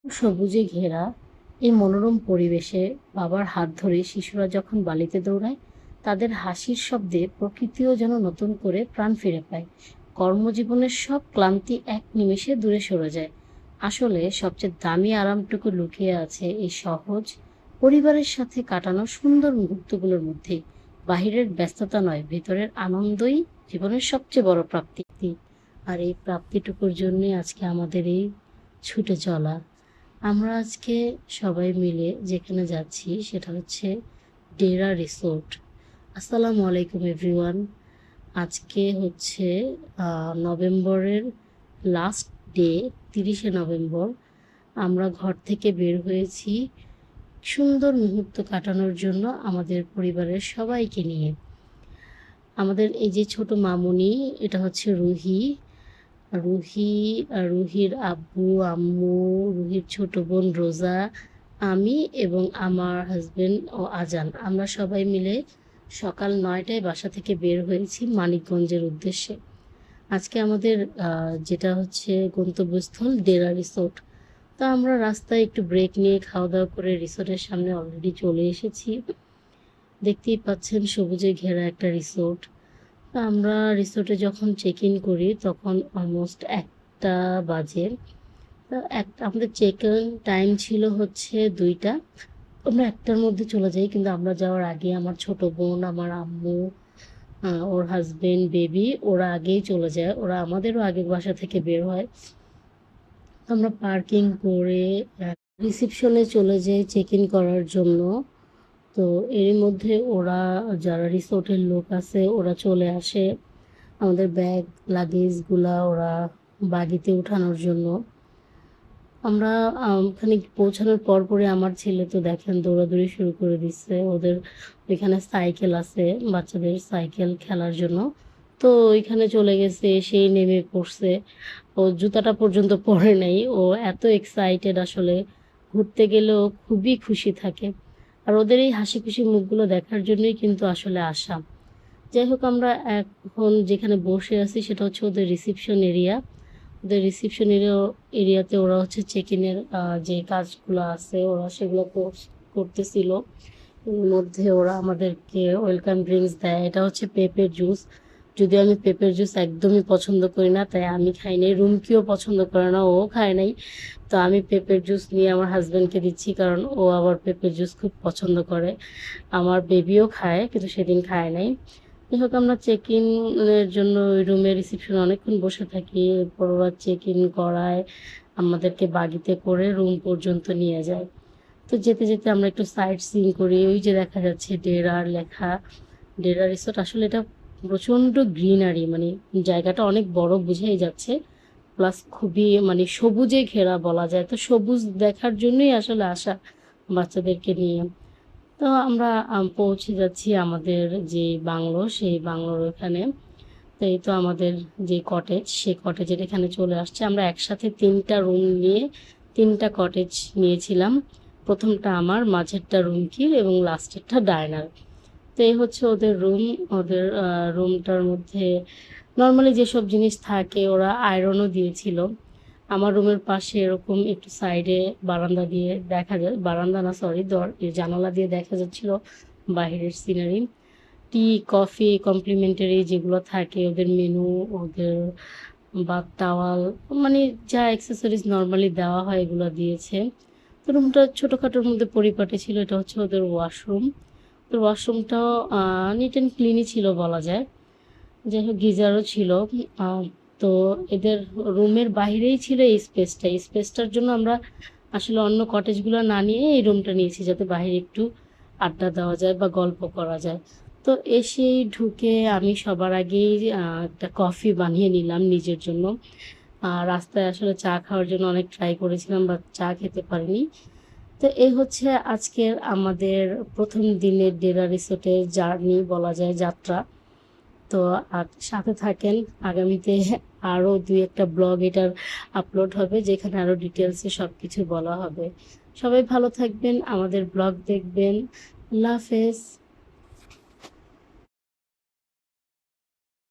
সবুজে ঘেরা এই মনোরম পরিবেশে বাবার হাত ধরে শিশুরা যখন বালিতে দৌড়ায়, তাদের হাসির শব্দে প্রকৃতিও যেন নতুন করে প্রাণ ফিরে পায়। কর্মজীবনের সব ক্লান্তি এক নিমেষে দূরে সরে যায়। আসলে সবচেয়ে দামি আরামটুকু লুকিয়ে আছে এই সহজ পরিবারের সাথে কাটানো সুন্দর মুহূর্তগুলোর মধ্যেই। বাহিরের ব্যস্ততা নয়, ভেতরের আনন্দই জীবনের সবচেয়ে বড় প্রাপ্তি। আর এই প্রাপ্তিটুকুর জন্যই আজকে আমাদের এই ছুটে চলা। আমরা আজকে সবাই মিলে যেখানে যাচ্ছি সেটা হচ্ছে ডেরা রিসোর্ট। আসসালামু আলাইকুম এভরিওয়ান। আজকে হচ্ছে নভেম্বরের লাস্ট ডে, 30শে নভেম্বর। আমরা ঘর থেকে বের হয়েছি সুন্দর মুহূর্ত কাটানোর জন্য আমাদের পরিবারের সবাইকে নিয়ে। আমাদের এই যে ছোট মামুনি, এটা হচ্ছে রুহি। রুহি রুহির আব্বু আম্মু, রুহির ছোট বোন রোজা, আমি এবং আমার হাজবেন্ড ও আজান, আমরা সবাই মিলে সকাল 9টায় বাসা থেকে বের হয়েছি মানিকগঞ্জের উদ্দেশ্যে। আজকে আমাদের যেটা হচ্ছে গন্তব্যস্থল ডেরা রিসোর্ট। তা আমরা রাস্তায় একটু ব্রেক নিয়ে খাওয়া দাওয়া করে রিসোর্টের সামনে অলরেডি চলে এসেছি। দেখতেই পাচ্ছেন সবুজে ঘেরা একটা রিসোর্ট। আমরা রিসোর্টে যখন চেক ইন করি তখন অলমোস্ট 1টা বাজে। তো আমাদের চেক ইন টাইম ছিল হচ্ছে 2টা। আমরা 1টার মধ্যে চলে যাই, কিন্তু আমরা যাওয়ার আগে আমার ছোট বোন, আমার আম্মু, ওর হাজবেন্ড, বেবি, ওরা আগেই চলে যায়। ওরা আমাদেরও আগে বাসা থেকে বের হয়। তো আমরা পার্কিং করে রিসিপশনে চলে যাই চেক ইন করার জন্য। তো এর মধ্যে ওরা, যারা রিসোর্টের লোক আছে, ওরা চলে আসে আমাদের ব্যাগ লাগেজগুলা ওরা বাগিতে উঠানোর জন্য। আমরা ওখানে পৌঁছানোর পরপরই আমার ছেলে তো দেখেন দৌড়াদৌড়ি শুরু করে দিচ্ছে। ওদের ওইখানে সাইকেল আছে, বাচ্চাদের সাইকেল খেলার জন্য। তো ওইখানে চলে গেছে, সেই নেমে পড়ছে। ও জুতাটা পর্যন্ত পরে নাই। ও এত এক্সাইটেড, আসলে ঘুরতে গেলেও খুবই খুশি থাকে। আর ওদের এই হাসি খুশি মুখগুলো দেখার জন্যই কিন্তু আসলে আসা। যাই হোক, আমরা এখন যেখানে বসে আছি সেটা হচ্ছে ওদের রিসিপশন এরিয়া। ওদের রিসিপশন এরিয়াতে ওরা হচ্ছে চেক ইনের যে কাজগুলো আছে ওরা সেগুলো করতেছিল। এর মধ্যে ওরা আমাদেরকে ওয়েলকাম ড্রিঙ্কস দেয়। এটা হচ্ছে পেঁপের জুস। যদিও আমি পেঁপের জুস একদমই পছন্দ করি না, তাই আমি খাই নাই। রুমকিও পছন্দ করে না, ও খায় নাই। তো আমি পেঁপের জুস নিয়ে আমার হাজব্যান্ডকে দিচ্ছি, কারণ ও আবার পেঁপের জুস খুব পছন্দ করে। আমার বেবিও খায়, কিন্তু সেদিন খায় নাই। যাই হোক, আমরা চেক ইনের জন্য ওই রুমে রিসিপশনে অনেকক্ষণ বসে থাকি। এরপর ওরা চেক ইন করায়, আমাদেরকে বাগিতে করে রুম পর্যন্ত নিয়ে যায়। তো যেতে যেতে আমরা একটু সাইট সিইং করি। ওই যে দেখা যাচ্ছে ডেরার লেখা, ডেরা রিসোর্ট। আসলে এটা প্রচণ্ড গ্রিনারি, মানে জায়গাটা অনেক বড় বোঝাই যাচ্ছে। প্লাস খুবই মানে সবুজে ঘেরা বলা যায়। তো সবুজ দেখার জন্যই আসলে আসা বাচ্চাদেরকে নিয়ে। তো আমরা পৌঁছে যাচ্ছি আমাদের যে বাংলো, সেই বাংলোর ওখানে। তো এই তো আমাদের যে কটেজ, সেই কটেজের এখানে চলে আসছে। আমরা একসাথে 3টা রুম নিয়ে 3টা কটেজ নিয়েছিলাম। প্রথমটা আমার, মাঝেরটা রুমকির এবং লাস্টেরটা ডায়নার। তো এই হচ্ছে ওদের রুম। ওদের রুমটার মধ্যে নর্মালি যেসব জিনিস থাকে ওরা আয়রনও দিয়েছিল। আমার রুমের পাশে এরকম একটু সাইডে বারান্দা দিয়ে দেখা যায়, বারান্দা না সরি, জানালা দিয়ে দেখা যাচ্ছিল বাইরের সিনারি। টি কফি কমপ্লিমেন্টারি যেগুলো থাকে, ওদের মেনু, ওদের বাথ টাওয়াল, মানে যা অ্যাক্সেসরিজ নর্মালি দেওয়া হয় এগুলো দিয়েছে। তো রুমটা ছোটোখাটোর মধ্যে পরিপাটি ছিল। এটা হচ্ছে ওদের ওয়াশরুম। ওদের ওয়াশরুমটাও নিট অ্যান্ড ক্লিনই ছিল বলা যায়। যাই হোক, গিজারও ছিল। তো এদের রুমের বাইরেই ছিল এই স্পেসটা। এই স্পেসটার জন্য আমরা আসলে অন্য কটেজগুলো না নিয়ে এই রুমটা নিয়েছি, যাতে বাইরে একটু আড্ডা দেওয়া যায় বা গল্প করা যায়। তো এসেই ঢুকে আমি সবার আগেই একটা কফি বানিয়ে নিলাম নিজের জন্য। রাস্তায় আসলে চা খাওয়ার জন্য অনেক ট্রাই করেছিলাম, বাট চা খেতে পারিনি। তো এই হচ্ছে আজকের আমাদের প্রথম দিনের ডেরা রিসোর্টের জার্নি বলা যায়, যাত্রা। তো আর সাথে থাকেন, আগামীতে আরও 2-1টা ব্লগ এটার আপলোড হবে, যেখানে আরও ডিটেলসে সব কিছু বলা হবে। সবাই ভালো থাকবেন, আমাদের ব্লগ দেখবেন। আল্লাহ হাফেজ।